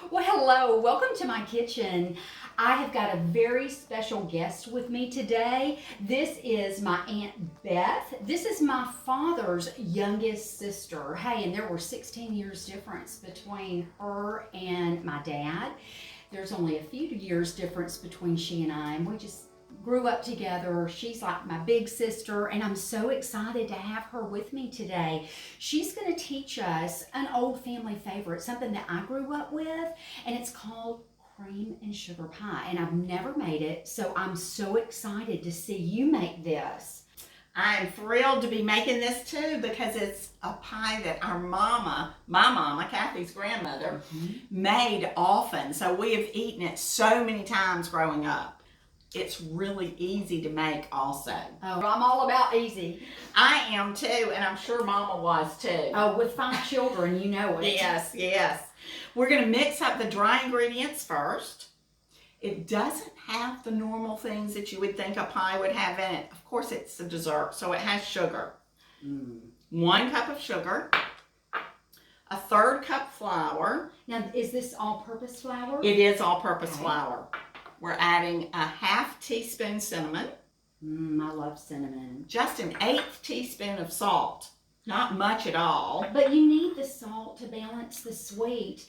Well, hello, welcome to my kitchen. I have got a very special guest with me today. This is my Aunt Beth. This is my father's youngest sister. Hey, and there were 16 years difference between her and my dad. There's only a few years difference between she and I, and we just grew up together. She's like my big sister, and I'm so excited to have her with me today. She's going to teach us an old family favorite, something that I grew up with, and it's called cream and sugar pie. And I've never made it, so I'm so excited to see you make this. I'm thrilled to be making this too because it's a pie that our mama, my mama, Kathy's grandmother, made often. So we have eaten it so many times growing up. It's really easy to make also. Oh, I'm all about easy. I am too, and I'm sure Mama was too. Oh, with 5 children, you know it. Yes, yes. We're going to mix up the dry ingredients first. It doesn't have the normal things that you would think a pie would have in it. Of course, it's a dessert, so it has sugar. 1 cup of sugar. 1/3 cup flour. Now, is this all-purpose flour? It is all-purpose flour. We're adding a 1/2 teaspoon cinnamon. I love cinnamon. Just an 1/8 teaspoon of salt. Not much at all. But you need the salt to balance the sweet.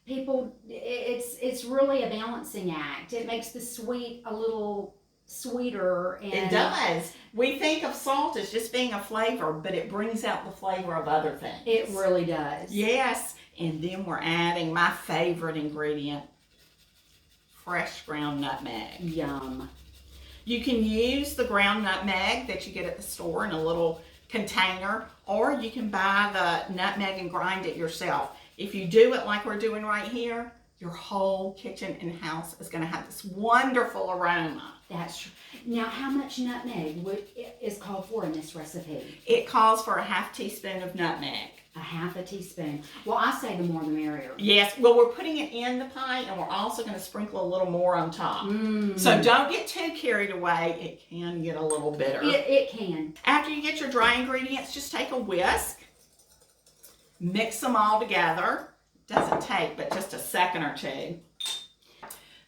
People, it's really a balancing act. It makes the sweet a little sweeter. And it does. We think of salt as just being a flavor, but it brings out the flavor of other things. It really does. Yes. And then we're adding my favorite ingredient, fresh ground nutmeg. Yum. You can use the ground nutmeg that you get at the store in a little container, or you can buy the nutmeg and grind it yourself. If you do it like we're doing right here, your whole kitchen and house is going to have this wonderful aroma. That's true. Now, how much nutmeg is called for in this recipe? It calls for a 1/2 teaspoon of nutmeg. 1/2 teaspoon. Well, I say the more the merrier. Yes, well, we're putting it in the pie, and we're also going to sprinkle a little more on top. So don't get too carried away. It can get a little bitter. It can. After you get your dry ingredients, just take a whisk, mix them all together. Doesn't take but just a second or two.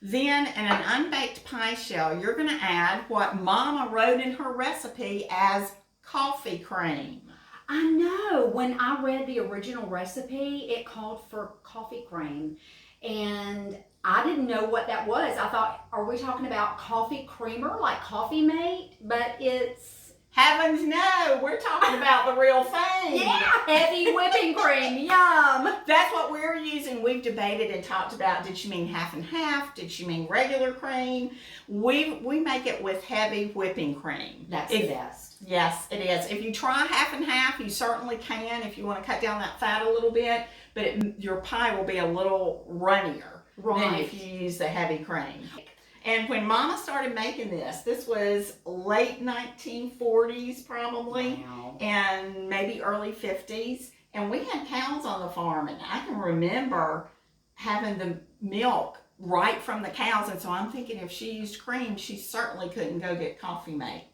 Then in an unbaked pie shell, you're going to add what Mama wrote in her recipe as coffee cream. I know. When I read the original recipe, it called for coffee cream. And I didn't know what that was. I thought, are we talking about coffee creamer, like Coffee Mate? But it's... Heavens no, we're talking about the real thing. Yeah, heavy whipping cream, yum. That's what we're using. We've debated and talked about, did she mean 1/2 and 1/2? Did she mean regular cream? We make it with heavy whipping cream. That's the best. Yes, it is. If you try 1/2 and 1/2, you certainly can if you want to cut down that fat a little bit, but your pie will be a little runnier than if you use the heavy cream. And when Mama started making this was late 1940s probably, and maybe early 50s. And we had cows on the farm, and I can remember having the milk right from the cows. And so I'm thinking if she used cream, she certainly couldn't go get Coffee Mate.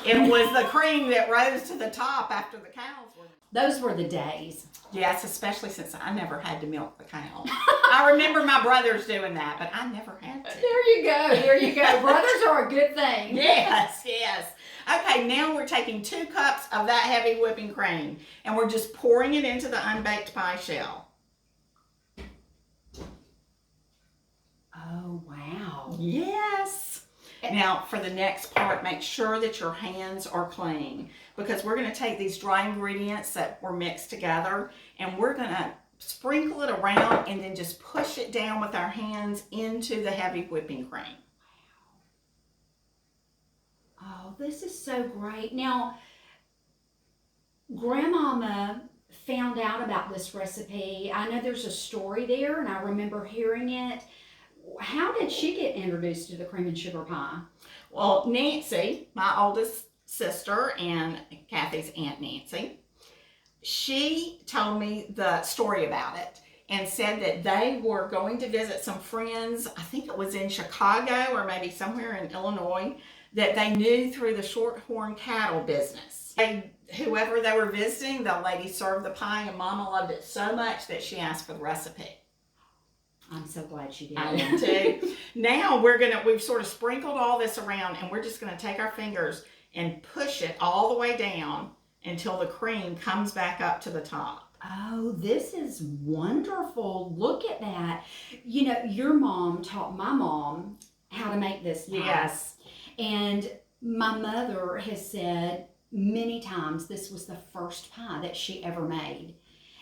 It was the cream that rose to the top after the cows were. Those were the days. Yes, especially since I never had to milk the cow. I remember my brothers doing that, but I never had to. There you go. There you go. Brothers are a good thing. Yes, yes. Okay, now we're taking 2 cups of that heavy whipping cream, and we're just pouring it into the unbaked pie shell. Oh, wow. Yes. Now, for the next part, make sure that your hands are clean, because we're going to take these dry ingredients that were mixed together, and we're going to sprinkle it around and then just push it down with our hands into the heavy whipping cream. Oh, this is so great. Now, Grandmama found out about this recipe. I know there's a story there, and I remember hearing it. How did she get introduced to the cream and sugar pie? Well, Nancy, my oldest sister and Kathy's Aunt Nancy, she told me the story about it and said that they were going to visit some friends, I think it was in Chicago or maybe somewhere in Illinois, that they knew through the shorthorn cattle business. Whoever they were visiting, the lady served the pie, and Mama loved it so much that she asked for the recipe. I'm so glad she did. I am too. Now we've sort of sprinkled all this around, and we're just gonna take our fingers and push it all the way down until the cream comes back up to the top. Oh, this is wonderful. Look at that. You know, your mom taught my mom how to make this pie. Yes. And my mother has said many times this was the first pie that she ever made.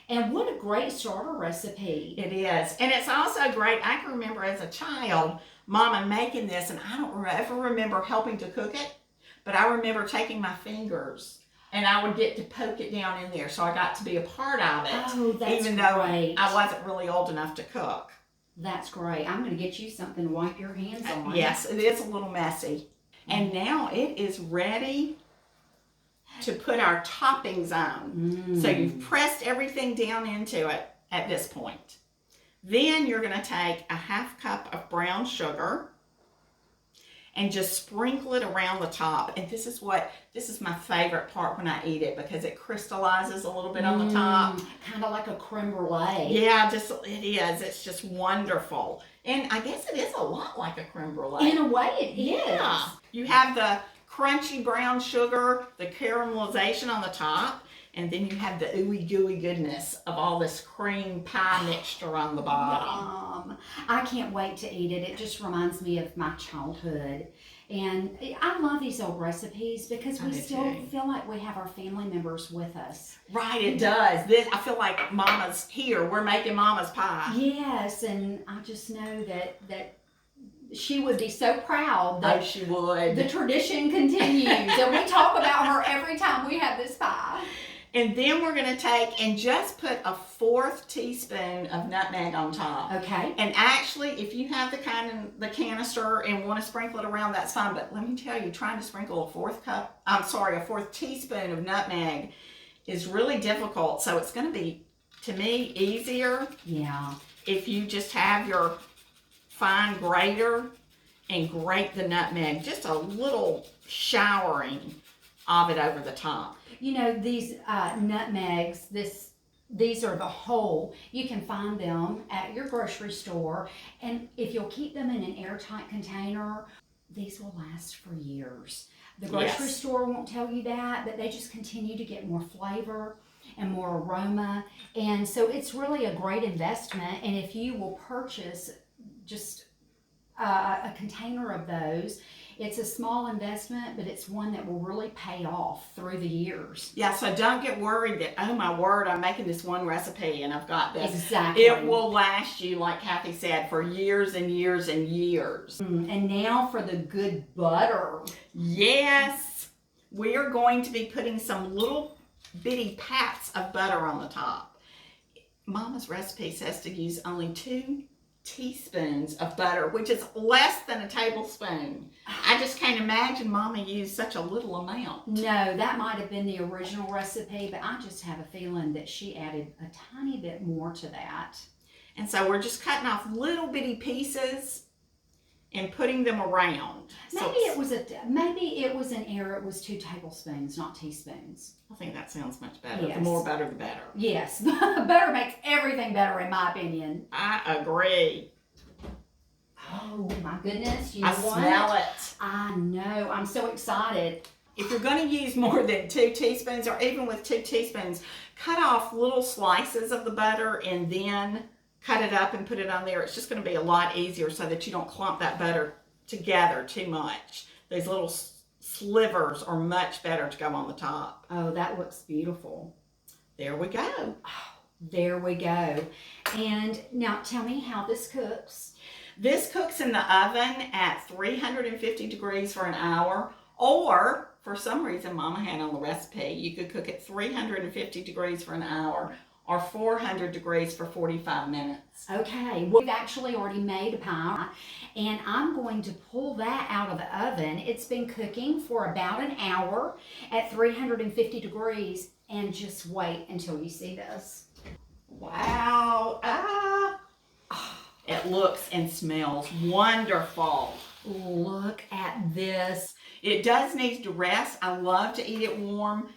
And what a great starter recipe. It is. And it's also great. I can remember as a child, Mama making this, and I don't ever remember helping to cook it, but I remember taking my fingers and I would get to poke it down in there. So I got to be a part of it. Oh, that's even though great. I wasn't really old enough to cook. That's great. I'm going to get you something to wipe your hands on. Yes, it is a little messy. And now it is ready to put our toppings on. So you've pressed everything down into it at this point. Then you're going to take a half cup of brown sugar and just sprinkle it around the top. And this is my favorite part when I eat it, because it crystallizes a little bit on the top. Kind of like a creme brulee. Yeah, it is. It's just wonderful. And I guess it is a lot like a creme brulee. In a way it is. Yeah. You have the crunchy brown sugar, the caramelization on the top, and then you have the ooey gooey goodness of all this cream pie mixture on the bottom. I can't wait to eat it. It just reminds me of my childhood. And I love these old recipes because we still feel like we have our family members with us. Right, it does. I feel like Mama's here. We're making Mama's pie. Yes, and I just know that she would be so proud that she would. The tradition continues. And we talk about her every time we have this pie. And then we're going to take and just put a 1/4 teaspoon of nutmeg on top. Okay. And actually, if you have the canister and want to sprinkle it around, that's fine. But let me tell you, trying to sprinkle a 1/4 teaspoon of nutmeg is really difficult. So it's going to be, to me, easier. Yeah. If you just have your fine grater and grate the nutmeg, just a little showering of it over the top. You know, these nutmegs, these are the whole. You can find them at your grocery store, and if you'll keep them in an airtight container, these will last for years. The grocery store won't tell you that, but they just continue to get more flavor and more aroma, and so it's really a great investment. And if you will purchase just a container of those, it's a small investment, but it's one that will really pay off through the years. Yeah, so don't get worried that, oh my word, I'm making this one recipe and I've got this. Exactly. It will last you, like Kathy said, for years and years and years. And now for the good butter. Yes, we are going to be putting some little bitty pats of butter on the top. Mama's recipe says to use only 2 teaspoons of butter, which is less than a tablespoon. I just can't imagine Mama used such a little amount. No, that might have been the original recipe, but I just have a feeling that she added a tiny bit more to that. And so we're just cutting off little bitty pieces and putting them around. Maybe it was an error. It was 2 tablespoons, not teaspoons. I think that sounds much better. Yes. The more butter, the better. Yes, butter makes everything better, in my opinion. I agree. Oh my goodness! You know what? I smell it. I know. I'm so excited. If you're going to use more than 2 teaspoons, or even with 2 teaspoons, cut off little slices of the butter and then cut it up and put it on there. It's just going to be a lot easier so that you don't clump that butter together too much. These little slivers are much better to go on the top. Oh, that looks beautiful. There we go. Oh, there we go. And now tell me how this cooks. This cooks in the oven at 350 degrees for an hour, or for some reason Mama had on the recipe, you could cook at 350 degrees for an hour or 400 degrees for 45 minutes. Okay, well, we've actually already made a pie, and I'm going to pull that out of the oven. It's been cooking for about an hour at 350 degrees, and just wait until you see this. Wow. It looks and smells wonderful. Look at this. It does need to rest. I love to eat it warm.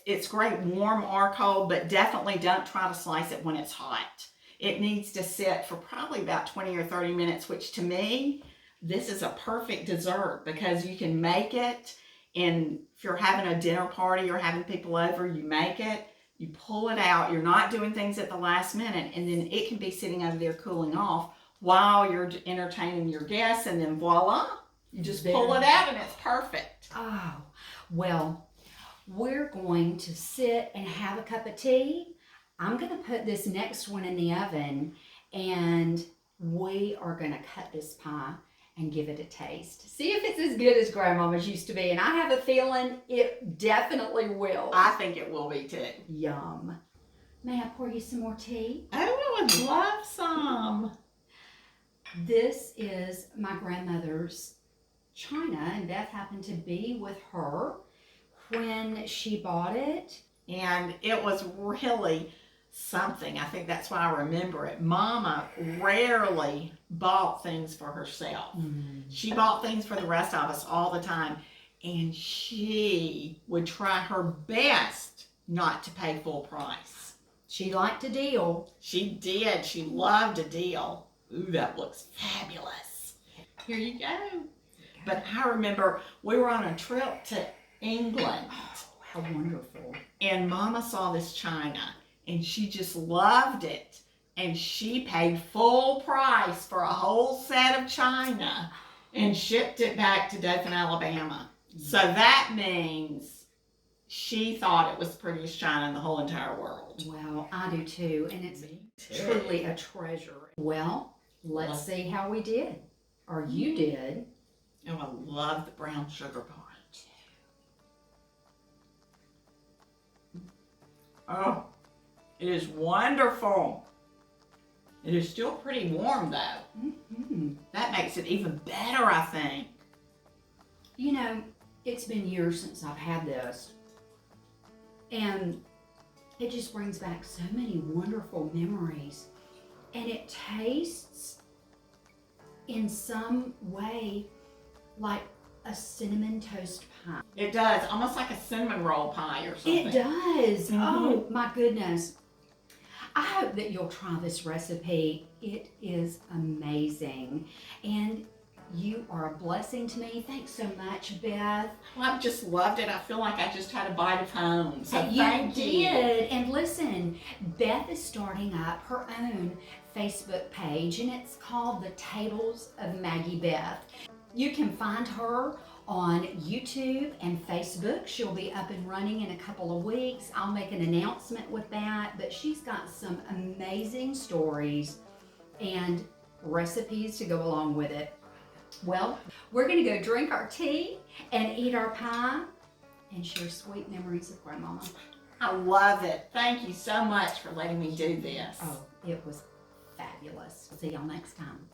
It's great warm or cold, but definitely don't try to slice it when it's hot. it needs to sit for probably about 20 or 30 minutes, which to me, this is a perfect dessert because you can make it, and if you're having a dinner party or having people over, you make it, you pull it out, you're not doing things at the last minute, and then it can be sitting over there cooling off while you're entertaining your guests, and then voila, you just pull it out and it's perfect. Oh, well, we're going to sit and have a cup of tea. I'm going to put this next one in the oven, and we are going to cut this pie and give it a taste. See if it's as good as Grandmama's used to be, and I have a feeling it definitely will. I think it will be too. Yum. May I pour you some more tea? Oh, I would love some. This is my grandmother's china, and Beth happened to be with her when she bought it. And it was really something. I think that's why I remember it. Mama rarely bought things for herself. She bought things for the rest of us all the time. And she would try her best not to pay full price. She liked a deal. She did. She loved a deal. Ooh, that looks fabulous. Here you go. But I remember we were on a trip to England. Oh, how wonderful. And Mama saw this china and she just loved it. And she paid full price for a whole set of china and shipped it back to Dothan, Alabama. So that means she thought it was the prettiest china in the whole entire world. Well, I do too, and it's truly a treasure. Well, let's see how we did, or you did. Oh, I love the brown sugar pie. Oh, it is wonderful. It is still pretty warm though. Mm-hmm. That makes it even better, I think. You know, it's been years since I've had this, and it just brings back so many wonderful memories. And it tastes in some way like a cinnamon toast pie. It does, almost like a cinnamon roll pie or something. It does. Mm-hmm. Oh my goodness. I hope that you'll try this recipe. It is amazing. And you are a blessing to me. Thanks so much, Beth. Well, I've just loved it. I feel like I just had a bite of home. So You thank you. did. And listen, Beth is starting up her own Facebook page, and it's called The Tables of Maggie Beth. You can find her on YouTube and Facebook. She'll be up and running in a couple of weeks. I'll make an announcement with that, but she's got some amazing stories and recipes to go along with it. Well, we're going to go drink our tea and eat our pie and share sweet memories of Grandmama. I love it. Thank you so much for letting me do this. Oh, it was fabulous. See y'all next time.